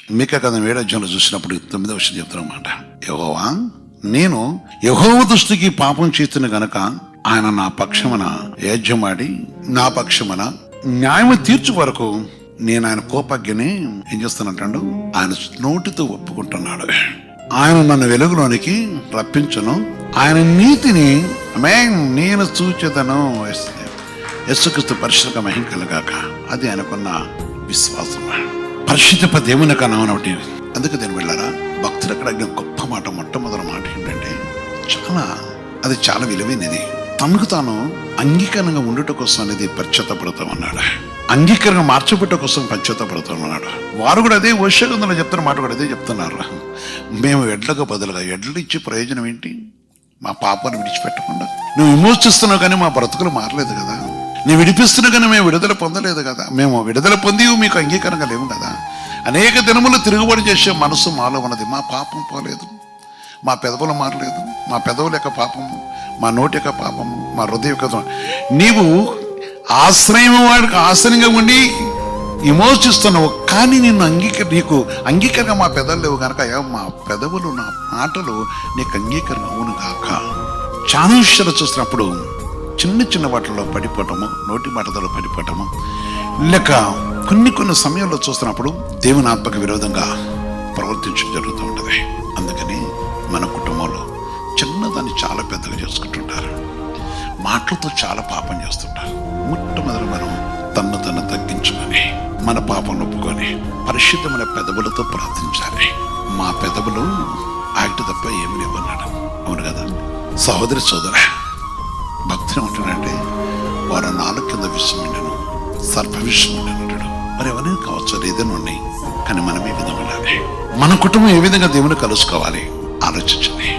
మీకా కథ 7వ అధ్యాయంలో చూసినప్పుడు 9వ వచనం చెప్తున్నమాట, యెహోవా నేను యెహోవా దృష్టికి పాపం చేస్తున్న గనక ఆయన నా పక్షమున యజ్ఞమాడి నా పక్షమున న్యాయం తీర్చు వరకు నేను ఆయన కోపజ్ఞని ఏం చేస్తానంటాడు, ఆయన నోటితో ఒప్పుకుంటున్నాడు. ఆయన నన్ను వెలుగులోనికి రప్పించను, ఆయన నీతిని నేను చూచేదను. యేసుక్రీస్తు పరిశుద్ధ మహిమ కలగాక. అది ఆయనకున్న విశ్వాసం. పరిశుద్ధ దేవుని కనవనటి. అందుకే దీని వెళ్ళారా భక్తులు అక్కడ గొప్ప మాట, మొట్టమొదటి మాట ఏంటంటే అది చాలా విలువైనది. తనకు తాను అంగీకరణంగా ఉండుట కోసం అనేది పశ్చాత్తపడతామన్నాడు. అంగీకరణగా మార్చబట్ట కోసం పశ్చాత్తపడతామన్నాడు. వారు కూడా అదే వర్షగంధంలో చెప్తున్న మాట కూడా అదే చెప్తున్నారు. మేము ఎడ్లకు బదులుగా ఎడ్లు ఇచ్చే ప్రయోజనం ఏంటి? మా పాపాన్ని విడిచిపెట్టకుండా నువ్వు విమోచిస్తున్నావు కానీ మా బ్రతుకులు మారలేదు కదా. నువ్వు విడిపిస్తున్నావు కానీ మేము విడుదల పొందలేదు కదా. మేము విడుదల పొంది మీకు అంగీకారంగా లేవు కదా. అనేక దినములు తిరుగుబడి చేసే మనసు మాలో ఉన్నది. మా పాపం పోలేదు, మా పెదవులు మారలేదు. మా పెదవుల యొక్క పాపము, మా నోటి యొక్క పాపము, మా హృదయ యొక్క నీవు ఆశ్రయం వాడికి ఆశ్రయంగా ఉండి విమోచిస్తున్నావు కానీ నీకు అంగీకరణ మా పెదవులు లేవు కనుక మా పెదవులు నా మాటలు నీకు అంగీకరణ అవును కాక. చాలా విషయాలు చూసినప్పుడు చిన్న చిన్న వాటిలో పడిపోవటము, నోటి మాటలో పడిపోవటము, లేక కొన్ని సమయంలో చూస్తున్నప్పుడు దేవుని ఆత్మకు విరోధంగా ప్రవర్తించడం జరుగుతూ ఉంటుంది. అందుకని మన కుటుంబంలో చిన్నదాన్ని చాలా పెద్దగా చేసుకుంటుంటారు, మాటలతో చాలా పాపం చేస్తుంటారు. మొట్టమొదటి మనం తన్ను తగ్గించుకొని మన పాపం ఒప్పుకొని పరిశుద్ధమైన పెదవులతో ప్రార్థించాలి. మా పెదవులు ఆగిట తప్ప ఏమి లేవు అన్నాడు. అవును కదా సహోదరి సోదర, భక్తులు ఉంటున్నాడంటే వారు నాలుగు కింద విషయం ఉండను, సర్ప విషయం ఉండను అంటాడు. మరి ఎవరైనా కావచ్చు, ఏదైనా ఉన్నాయి, కానీ మనం ఏ విధంగా ఉండాలి, మన కుటుంబం ఏ విధంగా దేవుని కలుసుకోవాలి ఆలోచించండి.